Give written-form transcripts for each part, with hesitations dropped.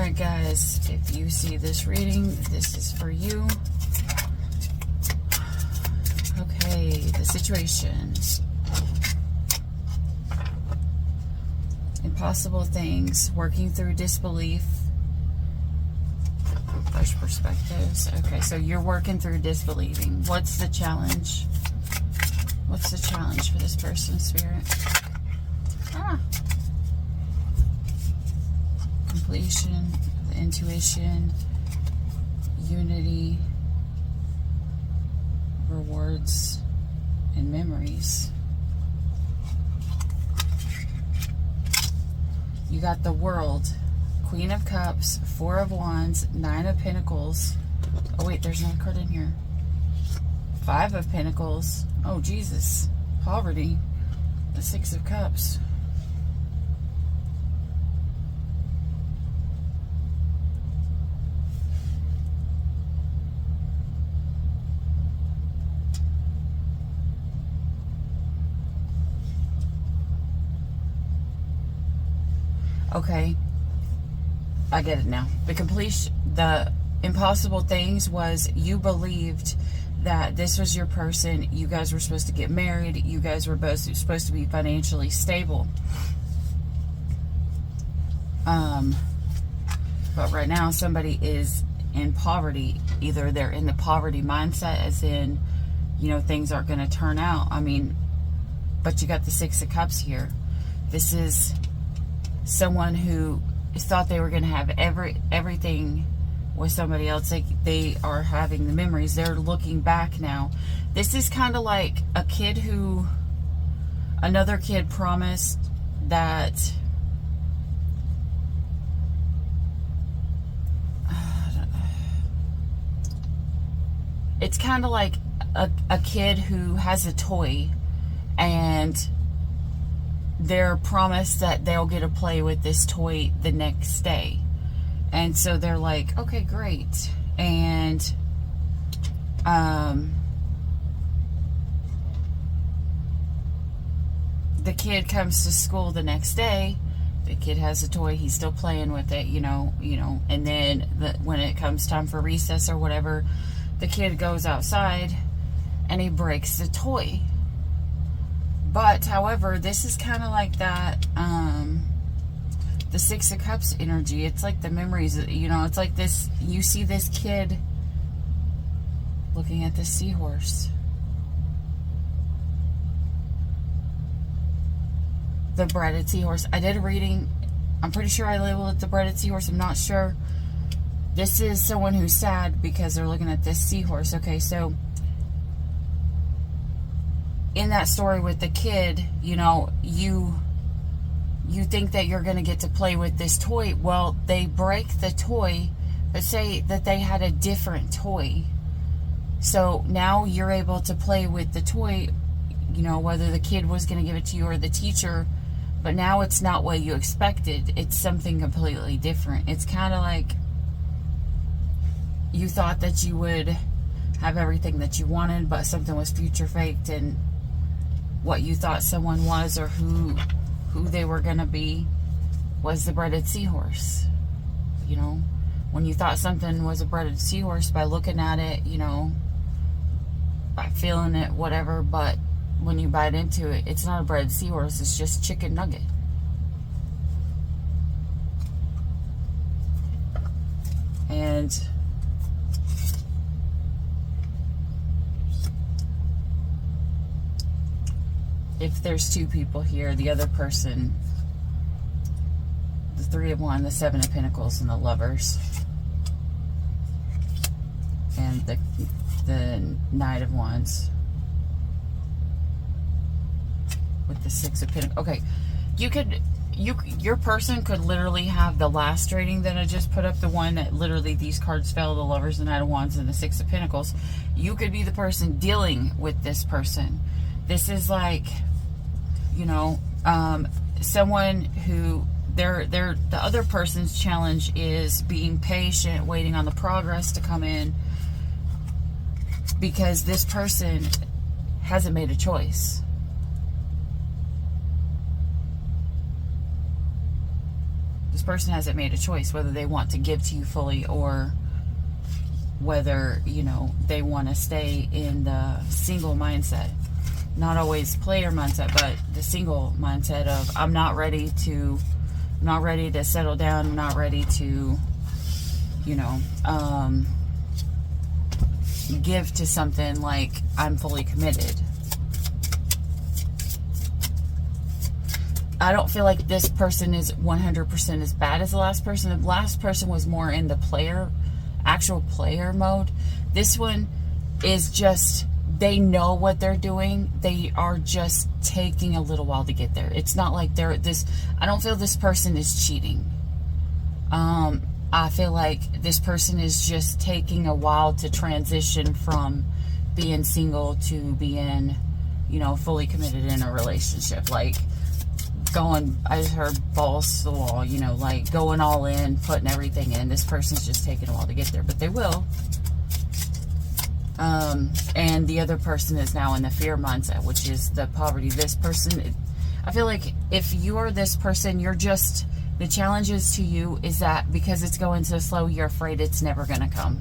Alright guys, if you see this reading, this is for you. Okay, the situation. Impossible things, working through disbelief. Fresh perspectives. Okay, so you're working through disbelieving. What's the challenge? What's the challenge for this person, Spirit? Completion, the intuition, unity, rewards, and memories. You got the World, Queen of Cups, Four of Wands, Nine of Pentacles. Oh wait, there's another card in here. Five of Pentacles. Oh Jesus, poverty. The Six of Cups. Okay, I get it now. The impossible things was you believed that this was your person. You guys were supposed to get married. You guys were both supposed to be financially stable. But right now somebody is in poverty. Either they're in the poverty mindset, as in, you know, things aren't going to turn out. I mean, but you got the Six of Cups here. This is someone who thought they were going to have everything with somebody else. They are having the memories. They're looking back now. This is kind of like a kid who, another kid promised that it's kind of like a kid who has a toy and they're promised that they'll get to play with this toy the next day. And so they're like, okay, great. And the kid comes to school the next day. The kid has a toy. He's still playing with it, you know. And then when it comes time for recess or whatever, the kid goes outside and he breaks the toy. But, however, this is kind of like that, the Six of Cups energy. It's like the memories, you know, it's like this, you see this kid looking at this seahorse. The breaded seahorse. I did a reading. I'm pretty sure I labeled it the breaded seahorse. I'm not sure. This is someone who's sad because they're looking at this seahorse. Okay, so in that story with the kid, you know, you think that you're going to get to play with this toy. Well, they break the toy, but say that they had a different toy. So now you're able to play with the toy, you know, whether the kid was going to give it to you or the teacher, but now it's not what you expected. It's something completely different. It's kind of like you thought that you would have everything that you wanted, but something was future faked, and what you thought someone was or who they were going to be was the breaded seahorse. You know, when you thought something was a breaded seahorse by looking at it, you know, by feeling it, whatever, but when you bite into it, it's not a breaded seahorse, it's just chicken nugget. And if there's two people here, the other person, the Three of Wands, the Seven of Pentacles, and the Lovers, and the Knight of Wands with the Six of Pentacles. Okay, your person could literally have the last reading that I just put up, the one that literally these cards fell, the Lovers, the Knight of Wands, and the Six of Pentacles. You could be the person dealing with this person. This is like, you know, someone who the other person's challenge is being patient, waiting on the progress to come in, because this person hasn't made a choice. This person hasn't made a choice whether they want to give to you fully or whether, you know, they want to stay in the single mindset. Not always player mindset, but the single mindset of I'm not ready to settle down, I'm not ready to, you know, give to something like I'm fully committed. I don't feel like this person is 100% as bad as the last person. The last person was more in the actual player mode. This one is just, they know what they're doing. They are just taking a little while to get there. It's not like I don't feel this person is cheating. I feel like this person is just taking a while to transition from being single to being, you know, fully committed in a relationship. Like, I just heard balls to the wall, you know, like going all in, putting everything in. This person's just taking a while to get there, but they will. And the other person is now in the fear mindset, which is the poverty. This person, I feel like if you're this person, the challenges to you is that because it's going so slow, you're afraid it's never going to come.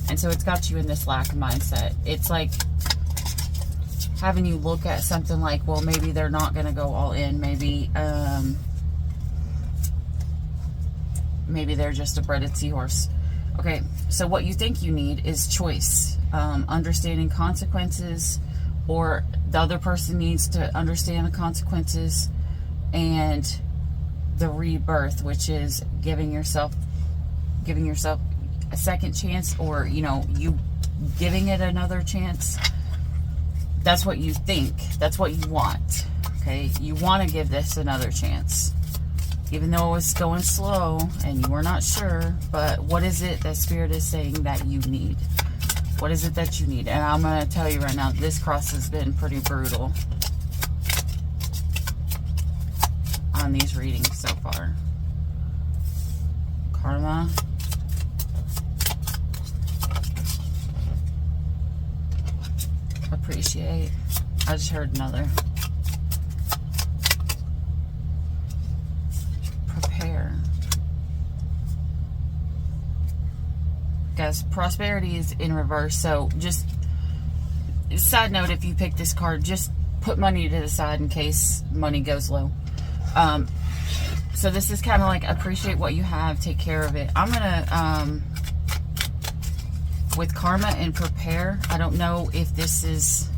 And so it's got you in this lack of mindset. It's like having you look at something like, well, maybe they're not going to go all in. Maybe they're just a breaded seahorse. Okay, so what you think you need is choice, understanding consequences, or the other person needs to understand the consequences, and the rebirth, which is giving yourself a second chance, or, you know, you giving it another chance. That's what you think. That's what you want. Okay? You want to give this another chance. Even though it was going slow and you were not sure, but what is it that Spirit is saying that you need? What is it that you need? And I'm going to tell you right now, this cross has been pretty brutal on these readings so far. Karma. Appreciate. I just heard another. Prepare. Guys, prosperity is in reverse, so just side note, if you pick this card, just put money to the side in case money goes low. So this is kind of like appreciate what you have, take care of it. I'm gonna with karma and prepare, I don't know if this is,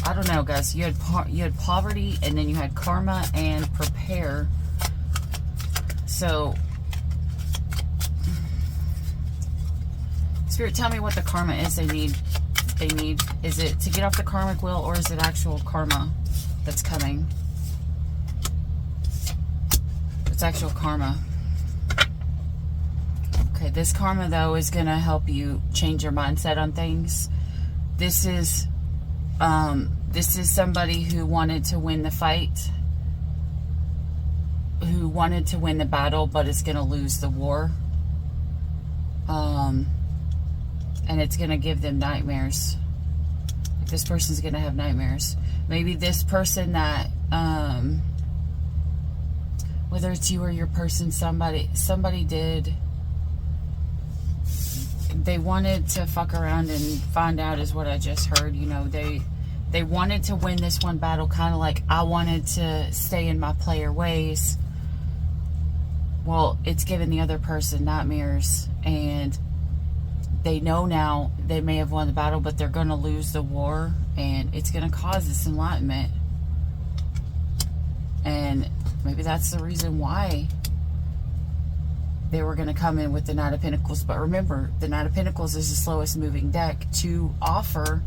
I don't know, guys. You had poverty, and then you had karma and prepare. So Spirit, tell me what the karma is they need. Is it to get off the karmic wheel, or is it actual karma that's coming? It's actual karma. Okay, this karma, though, is going to help you change your mindset on things. This is somebody who wanted to win the fight, who wanted to win the battle, but is going to lose the war. And it's going to give them nightmares. This person's going to have nightmares. Maybe this person that, whether it's you or your person, somebody did, they wanted to fuck around and find out, is what I just heard. You know, they wanted to win this one battle, kind of like I wanted to stay in my player ways. Well, it's given the other person nightmares, and they know now they may have won the battle, but they're going to lose the war, and it's going to cause this enlightenment. And maybe that's the reason why they were going to come in with the Knight of Pentacles. But remember, the Knight of Pentacles is the slowest moving deck to offer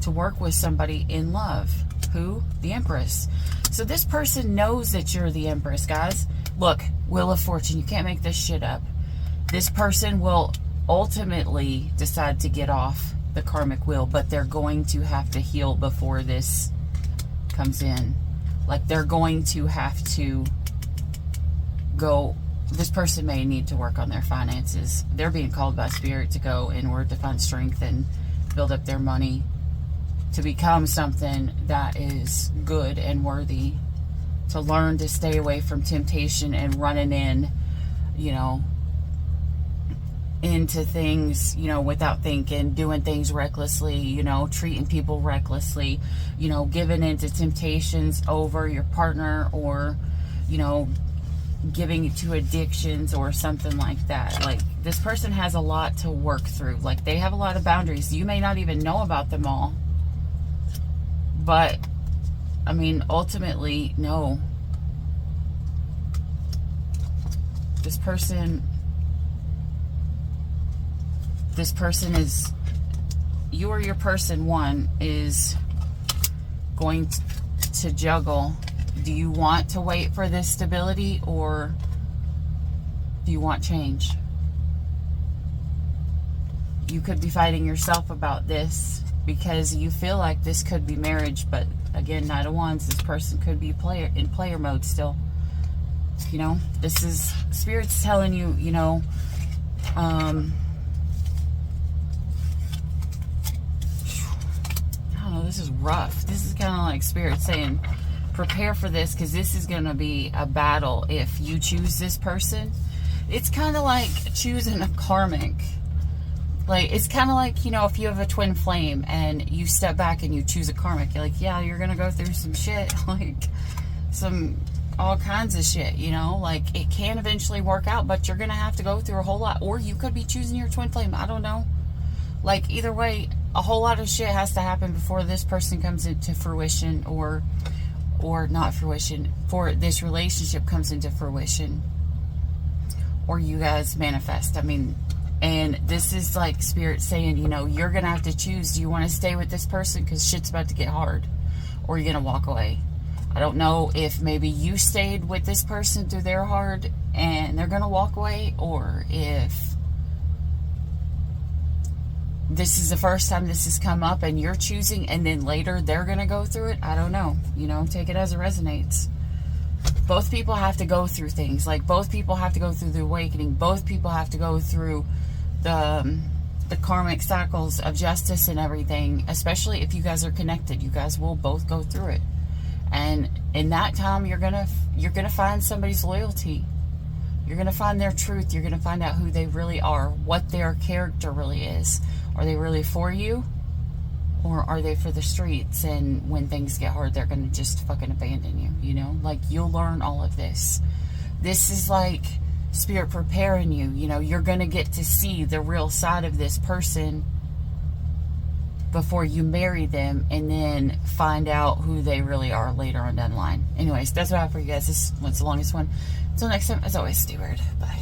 to work with somebody in love. Who? The Empress. So this person knows that you're the Empress, guys. Look, Wheel of Fortune. You can't make this shit up. This person will ultimately decide to get off the karmic wheel, but they're going to have to heal before this comes in. Like, they're going to have to go. This person may need to work on their finances. They're being called by Spirit to go inward to find strength and build up their money to become something that is good and worthy. to learn to stay away from temptation and running in, you know, into things, you know, without thinking, doing things recklessly, you know, treating people recklessly, you know, giving into temptations over your partner, or, you know, giving to addictions or something like that. Like, this person has a lot to work through. Like, they have a lot of boundaries. You may not even know about them all. But, I mean, ultimately, no. This person is, you or your person one is going to juggle. Do you want to wait for this stability, or do you want change? You could be fighting yourself about this because you feel like this could be marriage, but again, Knight of Wands, this person could be in player mode still. You know, this is Spirit's telling you, you know, I don't know, this is rough. This is kind of like Spirit saying, prepare for this, because this is going to be a battle if you choose this person. It's kind of like choosing a karmic. Like, it's kind of like, you know, if you have a twin flame and you step back and you choose a karmic, you're like, yeah, you're going to go through some shit, like all kinds of shit, you know, like, it can eventually work out, but you're going to have to go through a whole lot. Or you could be choosing your twin flame. I don't know. Like, either way, a whole lot of shit has to happen before this person comes into fruition, or not fruition, for this relationship comes into fruition, or you guys manifest. I mean, and this is like Spirit saying, you know, you're going to have to choose. Do you want to stay with this person because shit's about to get hard, or you're going to walk away? I don't know if maybe you stayed with this person through their hard and they're going to walk away, or if this is the first time this has come up and you're choosing, and then later they're going to go through it. I don't know. You know, take it as it resonates. Both people have to go through things. Like, both people have to go through the awakening. Both people have to go through the karmic cycles of justice and everything, especially if you guys are connected. You guys will both go through it. And in that time, you're gonna find somebody's loyalty. You're gonna find their truth. You're gonna find out who they really are, what their character really is. Are they really for you, or are they for the streets? And when things get hard, they're gonna just fucking abandon you. You know, like, you'll learn all of this. This is like Spirit preparing you. You know, you're gonna get to see the real side of this person before you marry them, and then find out who they really are later on down the line. Anyways, that's what I have for you guys. This one's the longest one. Until next time, as always, stay weird. Bye.